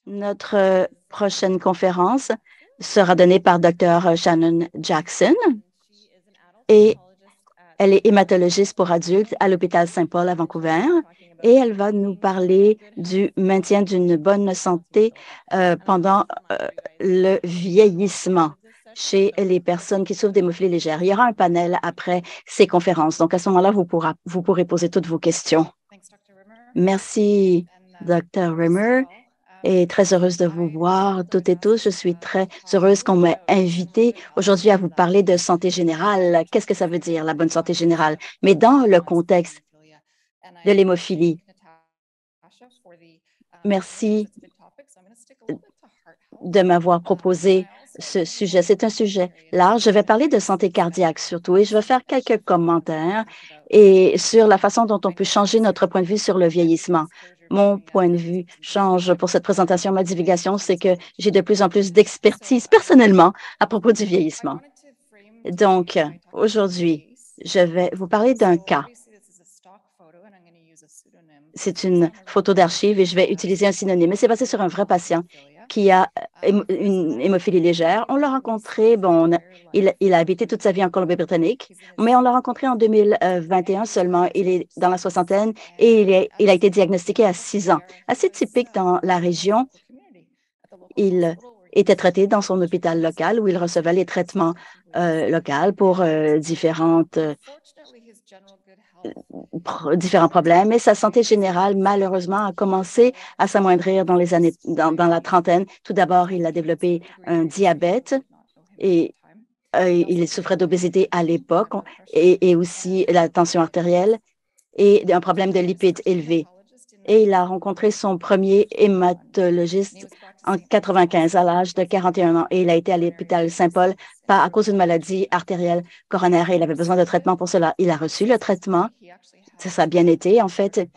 Notre prochaine conférence sera donnée par Dr. Shannon Jackson et elle est hématologiste pour adultes à l'hôpital Saint-Paul à Vancouver et elle va nous parler du maintien d'une bonne santé pendant le vieillissement chez les personnes qui souffrent d'hémophilie légère. Il y aura un panel après ces conférences. Donc, à ce moment-là, vous pourrez poser toutes vos questions. Merci, Dr. Rimmer, et très heureuse de vous voir toutes et tous. Je suis très heureuse qu'on m'ait invité aujourd'hui à vous parler de santé générale. Qu'est-ce que ça veut dire, la bonne santé générale? Mais dans le contexte de l'hémophilie. Merci de m'avoir proposé ce sujet. C'est un sujet large. Je vais parler de santé cardiaque surtout et je vais faire quelques commentaires et sur la façon dont on peut changer notre point de vue sur le vieillissement. Mon point de vue change pour cette présentation. Ma divulgation, c'est que j'ai de plus en plus d'expertise personnellement à propos du vieillissement. Donc, aujourd'hui, je vais vous parler d'un cas. C'est une photo d'archive et je vais utiliser un synonyme. Mais c'est basé sur un vrai patient qui a une hémophilie légère. On l'a rencontré, il a habité toute sa vie en Colombie-Britannique, mais on l'a rencontré en 2021 seulement. Il est dans la soixantaine et il a été diagnostiqué à 6 ans. Assez typique dans la région, il était traité dans son hôpital local où il recevait les traitements locaux pour différents problèmes, mais sa santé générale, malheureusement, a commencé à s'amoindrir dans la trentaine. Tout d'abord, il a développé un diabète et il souffrait d'obésité à l'époque et aussi la tension artérielle et un problème de lipides élevés. Et il a rencontré son premier hématologiste en 95 à l'âge de 41 ans et il a été à l'hôpital Saint-Paul pas à cause d'une maladie artérielle coronaire et il avait besoin de traitement pour cela. Il a reçu le traitement. Ça a bien été. En fait,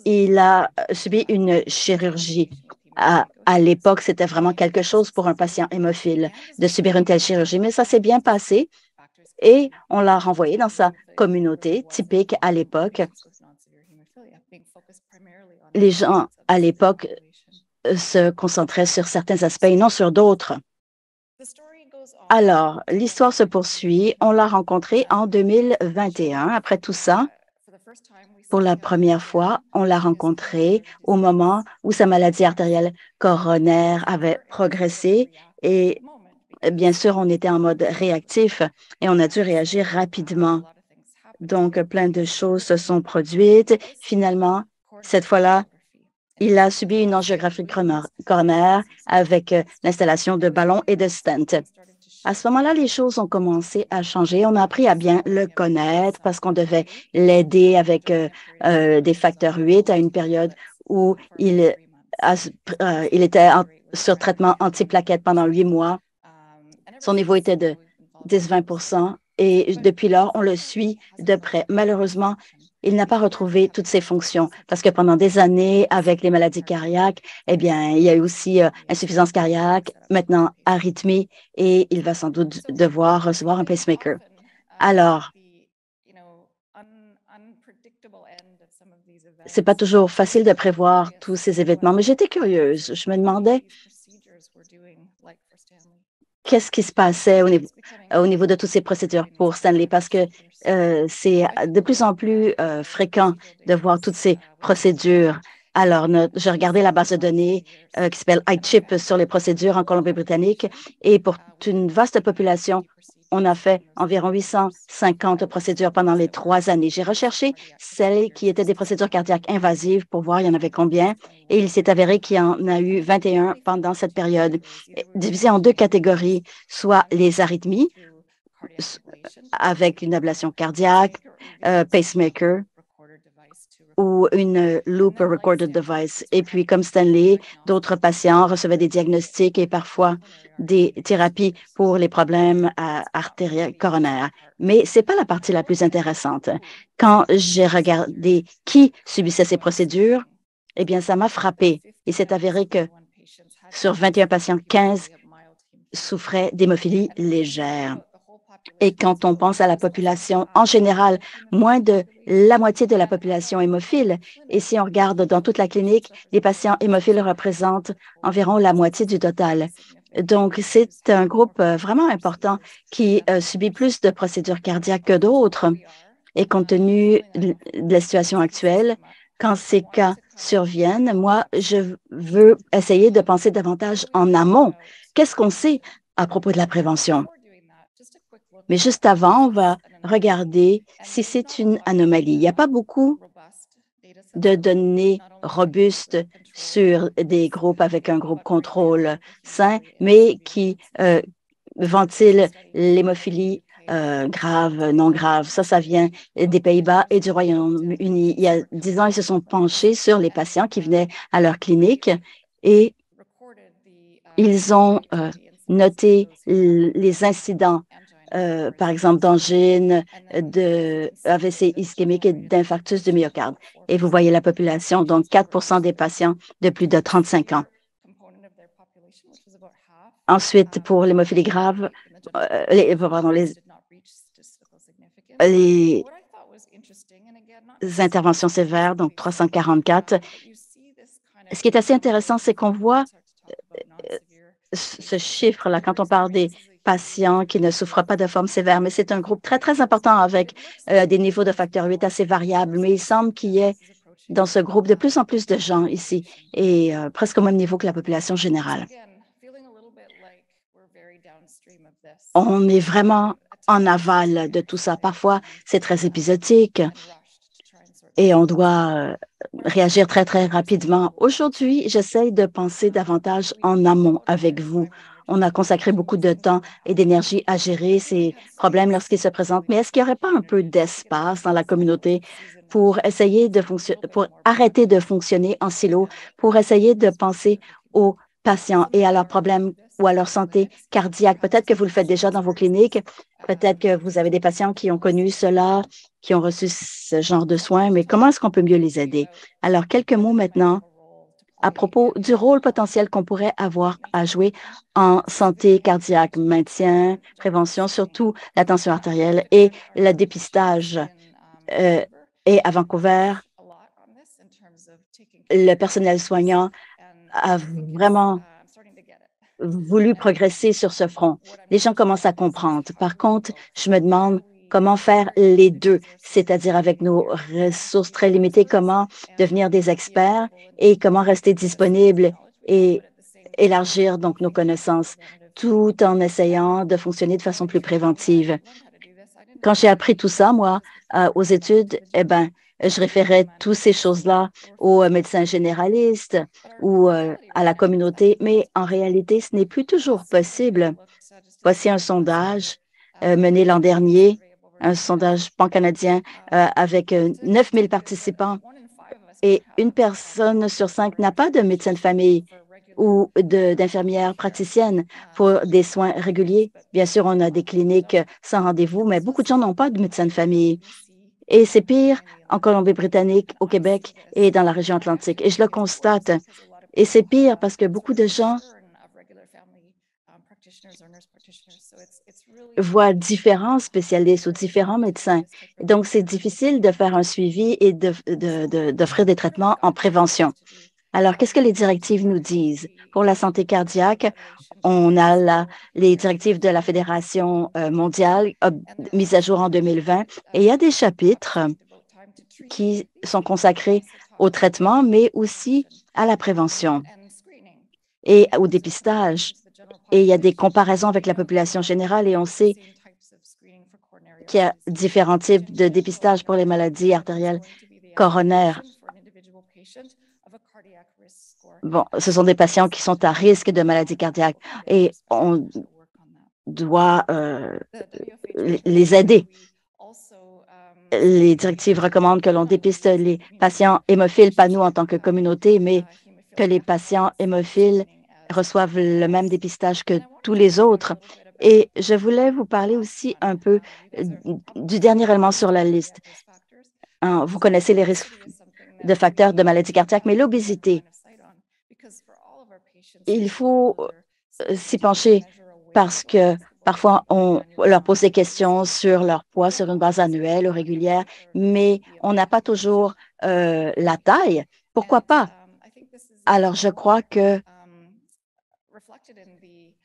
il a subi une chirurgie. À l'époque, c'était vraiment quelque chose pour un patient hémophile de subir une telle chirurgie, mais ça s'est bien passé et on l'a renvoyé dans sa communauté typique à l'époque. Les gens à l'époque se concentraient sur certains aspects et non sur d'autres. Alors, l'histoire se poursuit. On l'a rencontré en 2021. Après tout ça, pour la première fois, on l'a rencontré au moment où sa maladie artérielle coronaire avait progressé et bien sûr, on était en mode réactif et on a dû réagir rapidement. Donc, plein de choses se sont produites. Finalement, cette fois-là, il a subi une angiographie coronaire avec l'installation de ballons et de stents. À ce moment-là, les choses ont commencé à changer. On a appris à bien le connaître parce qu'on devait l'aider avec des facteurs 8 à une période où il était sur traitement antiplaquettes pendant 8 mois. Son niveau était de 10-20 et depuis lors, on le suit de près. Malheureusement, il n'a pas retrouvé toutes ses fonctions parce que pendant des années, avec les maladies cardiaques, eh bien, il y a eu aussi insuffisance cardiaque, maintenant arythmie, et il va sans doute devoir recevoir un pacemaker. Alors, c'est pas toujours facile de prévoir tous ces événements, mais j'étais curieuse. Je me demandais qu'est-ce qui se passait au niveau de toutes ces procédures pour Stanley parce que c'est de plus en plus fréquent de voir toutes ces procédures. Alors, j'ai regardé la base de données qui s'appelle iChip sur les procédures en Colombie-Britannique et pour une vaste population, on a fait environ 850 procédures pendant les 3 années. J'ai recherché celles qui étaient des procédures cardiaques invasives pour voir il y en avait combien et il s'est avéré qu'il y en a eu 21 pendant cette période, divisées en deux catégories, soit les arythmies avec une ablation cardiaque, pacemaker ou une loop recorded device. Et puis, comme Stanley, d'autres patients recevaient des diagnostics et parfois des thérapies pour les problèmes artériels coronaires. Mais ce n'est pas la partie la plus intéressante. Quand j'ai regardé qui subissait ces procédures, eh bien, ça m'a frappé. Il s'est avéré que sur 21 patients, 15 souffraient d'hémophilie légère. Et quand on pense à la population en général, moins de la moitié de la population hémophile. Et si on regarde dans toute la clinique, les patients hémophiles représentent environ la moitié du total. Donc, c'est un groupe vraiment important qui subit plus de procédures cardiaques que d'autres. Et compte tenu de la situation actuelle, quand ces cas surviennent, moi, je veux essayer de penser davantage en amont. Qu'est-ce qu'on sait à propos de la prévention? Mais juste avant, on va regarder si c'est une anomalie. Il n'y a pas beaucoup de données robustes sur des groupes avec un groupe contrôle sain, mais qui ventilent l'hémophilie grave, non grave. Ça vient des Pays-Bas et du Royaume-Uni. Il y a 10 ans, ils se sont penchés sur les patients qui venaient à leur clinique et ils ont noté les incidents, par exemple, d'angine, de AVC ischémique et d'infarctus du myocarde. Et vous voyez la population, donc 4 des patients de plus de 35 ans. Ensuite, pour l'hémophilie grave, les interventions sévères, donc 344. Ce qui est assez intéressant, c'est qu'on voit ce chiffre-là quand on parle des patients qui ne souffrent pas de forme sévère, mais c'est un groupe très, très important avec des niveaux de facteur 8 assez variables. Mais il semble qu'il y ait dans ce groupe de plus en plus de gens ici et presque au même niveau que la population générale. On est vraiment en aval de tout ça. Parfois, c'est très épisodique et on doit réagir très, très rapidement. Aujourd'hui, j'essaie de penser davantage en amont avec vous. On a consacré beaucoup de temps et d'énergie à gérer ces problèmes lorsqu'ils se présentent, mais est-ce qu'il n'y aurait pas un peu d'espace dans la communauté pour essayer de fonctionner, pour arrêter de fonctionner en silo, pour essayer de penser aux patients et à leurs problèmes ou à leur santé cardiaque? Peut-être que vous le faites déjà dans vos cliniques, peut-être que vous avez des patients qui ont connu cela, qui ont reçu ce genre de soins, mais comment est-ce qu'on peut mieux les aider? Alors, quelques mots maintenant à propos du rôle potentiel qu'on pourrait avoir à jouer en santé cardiaque, maintien, prévention, surtout la tension artérielle et le dépistage. Euh, et à Vancouver, le personnel soignant a vraiment voulu progresser sur ce front. Les gens commencent à comprendre. Par contre, je me demande comment faire les deux, c'est-à-dire avec nos ressources très limitées, comment devenir des experts et comment rester disponible et élargir donc nos connaissances tout en essayant de fonctionner de façon plus préventive. Quand j'ai appris tout ça, moi, aux études, eh ben, je référais toutes ces choses-là aux médecins généralistes ou à la communauté, mais en réalité, ce n'est plus toujours possible. Voici un sondage mené l'an dernier, un sondage pan-canadien avec 9 000 participants et une personne sur 5 n'a pas de médecin de famille ou d'infirmières praticiennes pour des soins réguliers. Bien sûr, on a des cliniques sans rendez-vous, mais beaucoup de gens n'ont pas de médecin de famille. Et c'est pire en Colombie-Britannique, au Québec et dans la région atlantique. Et je le constate. Et c'est pire parce que beaucoup de gens voient différents spécialistes ou différents médecins. Donc, c'est difficile de faire un suivi et d'offrir des traitements en prévention. Alors, qu'est-ce que les directives nous disent? Pour la santé cardiaque, on a les directives de la Fédération mondiale mises à jour en 2020 et il y a des chapitres qui sont consacrés au traitement, mais aussi à la prévention et au dépistage. Et il y a des comparaisons avec la population générale et on sait qu'il y a différents types de dépistage pour les maladies artérielles coronaires. Bon, ce sont des patients qui sont à risque de maladie cardiaque et on doit les aider. Les directives recommandent que l'on dépiste les patients hémophiles, pas nous en tant que communauté, mais que les patients hémophiles reçoivent le même dépistage que tous les autres. Et je voulais vous parler aussi un peu du dernier élément sur la liste. Vous connaissez les risques de facteurs de maladie cardiaque, mais l'obésité, il faut s'y pencher parce que Parfois, on leur pose des questions sur leur poids sur une base annuelle ou régulière, mais on n'a pas toujours la taille. Pourquoi pas? Alors, je crois que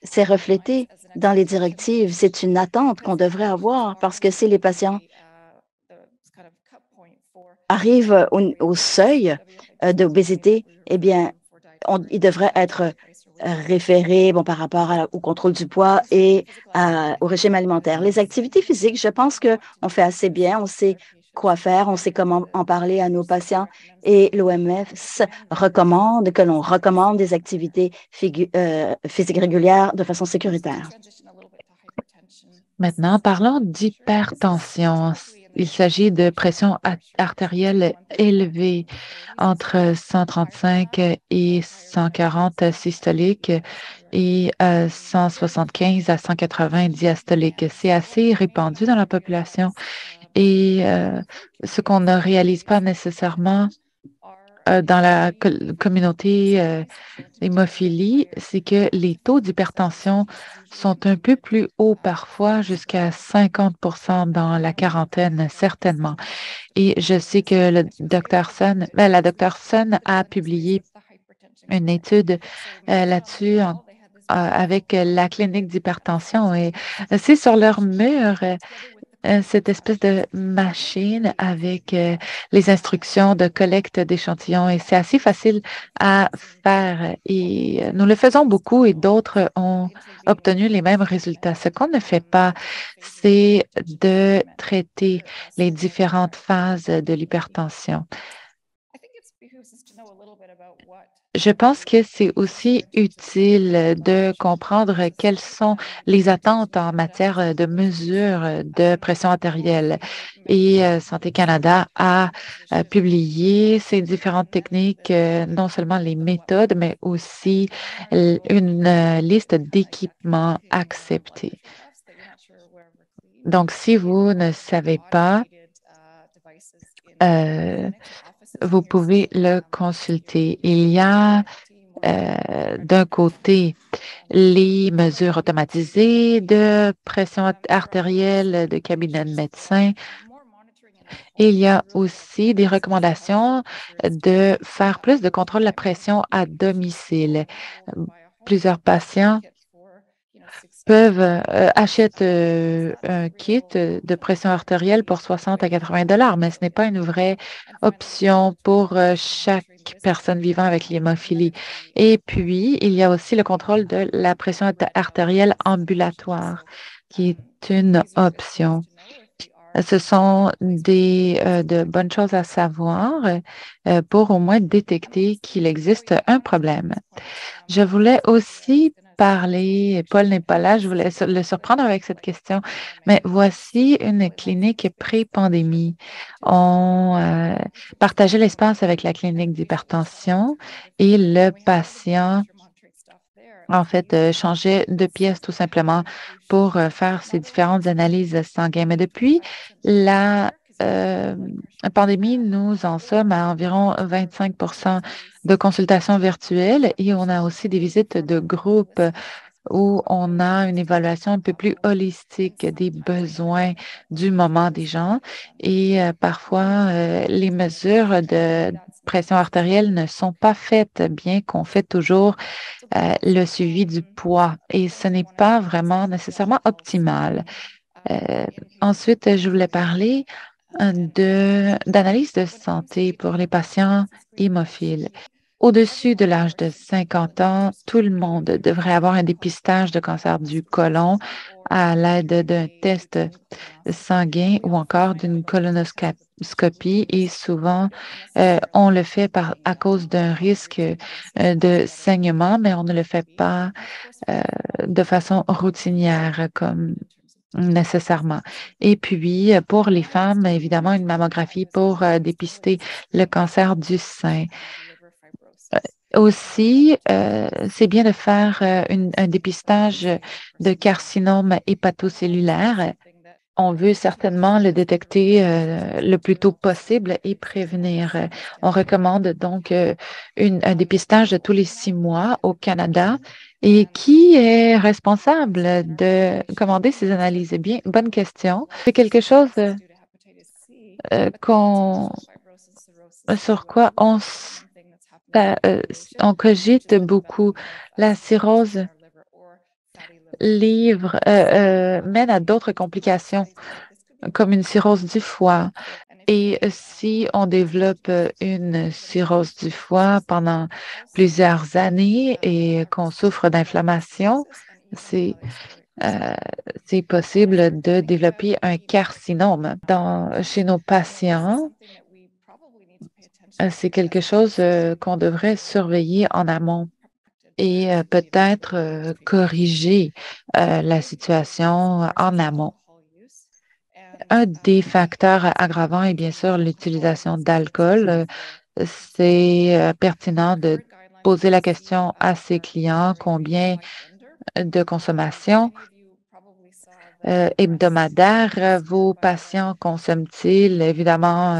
c'est reflété dans les directives. C'est une attente qu'on devrait avoir parce que si les patients arrivent au seuil d'obésité, eh bien, ils devraient être référés par rapport au contrôle du poids et au régime alimentaire. Les activités physiques, je pense qu'on fait assez bien, on sait quoi faire, on sait comment en parler à nos patients et l'OMS recommande que l'on recommande des activités physiques régulières de façon sécuritaire. Maintenant, parlons d'hypertension. Il s'agit de pression artérielle élevée entre 135 et 140 systoliques et 175 à 180 diastoliques. C'est assez répandu dans la population et ce qu'on ne réalise pas nécessairement dans la communauté l'hémophilie, c'est que les taux d'hypertension sont un peu plus hauts parfois, jusqu'à 50 dans la quarantaine, certainement. Et je sais que la docteur Sun a publié une étude là-dessus avec la clinique d'hypertension et c'est sur leur mur cette espèce de machine avec les instructions de collecte d'échantillons et c'est assez facile à faire et nous le faisons beaucoup et d'autres ont obtenu les mêmes résultats. Ce qu'on ne fait pas, c'est de traiter les différentes phases de l'hypertension. Je pense que c'est aussi utile de comprendre quelles sont les attentes en matière de mesure de pression artérielle. Et Santé Canada a publié ces différentes techniques, non seulement les méthodes, mais aussi une liste d'équipements acceptés. Donc, si vous ne savez pas, euh, vous pouvez le consulter. Il y a d'un côté les mesures automatisées de pression artérielle de cabinet de médecin. Et il y a aussi des recommandations de faire plus de contrôle de la pression à domicile. Plusieurs patients achètent un kit de pression artérielle pour 60 à 80 dollars, mais ce n'est pas une vraie option pour chaque personne vivant avec l'hémophilie. Et puis, il y a aussi le contrôle de la pression artérielle ambulatoire, qui est une option. Ce sont de bonnes choses à savoir pour au moins détecter qu'il existe un problème. Je voulais aussi parler, Paul n'est pas là, je voulais le surprendre avec cette question, mais voici une clinique pré-pandémie. On partageait l'espace avec la clinique d'hypertension et le patient en fait, changeait de pièce tout simplement pour faire ces différentes analyses sanguines. Mais depuis la euh, pandémie, nous en sommes à environ 25 de consultations virtuelles et on a aussi des visites de groupe où on a une évaluation un peu plus holistique des besoins du moment des gens. Et parfois, les mesures de pression artérielle ne sont pas faites, bien qu'on fait toujours le suivi du poids et ce n'est pas vraiment nécessairement optimal. Euh, Ensuite, je voulais parler d'analyse de santé pour les patients hémophiles. Au-dessus de l'âge de 50 ans, tout le monde devrait avoir un dépistage de cancer du côlon à l'aide d'un test sanguin ou encore d'une colonoscopie et souvent on le fait à cause d'un risque de saignement, mais on ne le fait pas euh, de façon routinière comme nécessairement. Et puis, pour les femmes, évidemment, une mammographie pour dépister le cancer du sein. Aussi, c'est bien de faire un dépistage de carcinome hépatocellulaire On veut certainement le détecter le plus tôt possible et prévenir. On recommande donc un dépistage de tous les 6 mois au Canada. Et qui est responsable de commander ces analyses? Eh bien, bonne question. C'est quelque chose qu'on, sur quoi pa- euh, on cogite beaucoup. La cirrhose mène à d'autres complications, comme une cirrhose du foie. Et si on développe une cirrhose du foie pendant plusieurs années et qu'on souffre d'inflammation, c'est euh, c'est possible de développer un carcinome. Chez nos patients, c'est quelque chose qu'on devrait surveiller en amont et peut-être corriger la situation en amont. Un des facteurs aggravants est bien sûr l'utilisation d'alcool. C'est pertinent de poser la question à ses clients combien de consommation hebdomadaire vos patients consomment-ils, évidemment,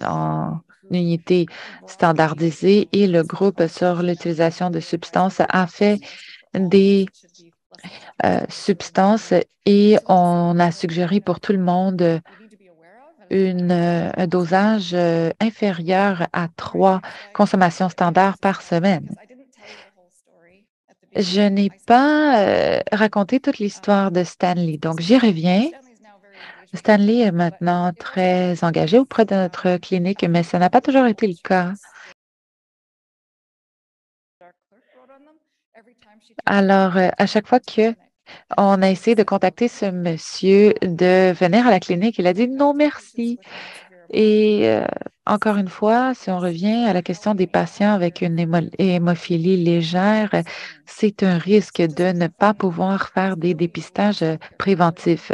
en unité standardisée et le groupe sur l'utilisation de substances a fait des substances et on a suggéré pour tout le monde un dosage inférieur à 3 consommations standards par semaine. Je n'ai pas raconté toute l'histoire de Stanley, donc j'y reviens. Stanley est maintenant très engagé auprès de notre clinique, mais ça n'a pas toujours été le cas. Alors, à chaque fois qu'on a essayé de contacter ce monsieur de venir à la clinique, il a dit non, merci. Et encore une fois, si on revient à la question des patients avec une hémophilie légère, c'est un risque de ne pas pouvoir faire des dépistages préventifs.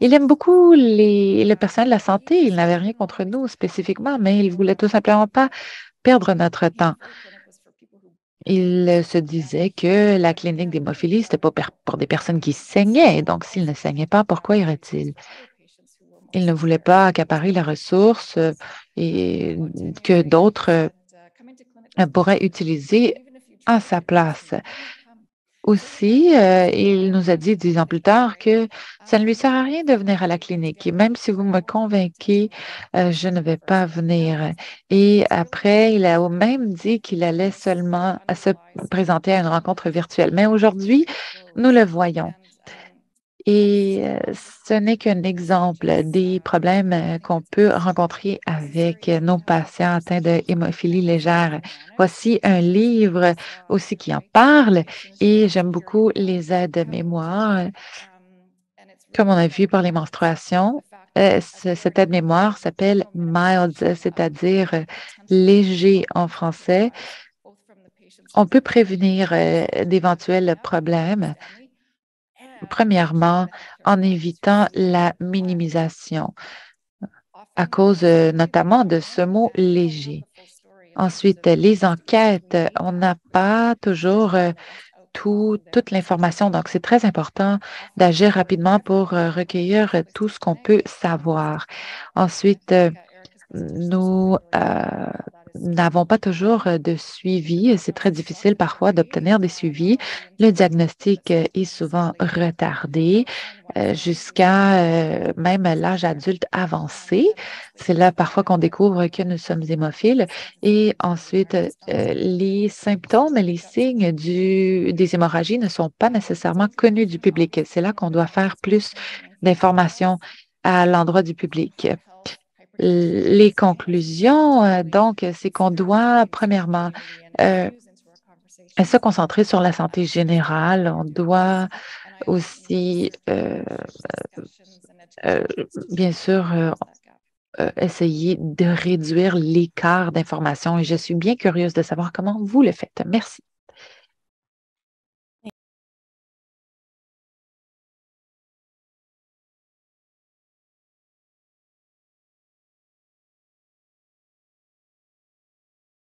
Il aime beaucoup le personnel de la santé. Il n'avait rien contre nous spécifiquement, mais il voulait tout simplement pas perdre notre temps. Il se disait que la clinique d'hémophilie, c'était pas pour des personnes qui saignaient. Donc, s'ils ne saignaient pas, pourquoi irait-il? Il ne voulait pas accaparer la ressource et que d'autres pourraient utiliser à sa place. Aussi, il nous a dit 10 ans plus tard que ça ne lui sert à rien de venir à la clinique. Et même si vous me convainquez, je ne vais pas venir. Et après, il a même dit qu'il allait seulement se présenter à une rencontre virtuelle. Mais aujourd'hui, nous le voyons. Et ce n'est qu'un exemple des problèmes qu'on peut rencontrer avec nos patients atteints de hémophilie légère. Voici un livre aussi qui en parle et j'aime beaucoup les aides-mémoires. Comme on a vu par les menstruations, cette aide-mémoire s'appelle MILDS, c'est-à-dire léger en français. On peut prévenir d'éventuels problèmes. Premièrement, en évitant la minimisation à cause notamment de ce mot léger. Ensuite, les enquêtes, on n'a pas toujours toute l'information, donc c'est très important d'agir rapidement pour recueillir tout ce qu'on peut savoir. Ensuite, nous n'avons pas toujours de suivi. C'est très difficile parfois d'obtenir des suivis. Le diagnostic est souvent retardé jusqu'à même l'âge adulte avancé. C'est là parfois qu'on découvre que nous sommes hémophiles. Et ensuite, les symptômes et les signes des hémorragies ne sont pas nécessairement connus du public. C'est là qu'on doit faire plus d'informations à l'endroit du public. Les conclusions, donc, c'est qu'on doit, premièrement, euh, se concentrer sur la santé générale. On doit aussi, euh, bien sûr, essayer de réduire l'écart d'information. Et je suis bien curieuse de savoir comment vous le faites. Merci.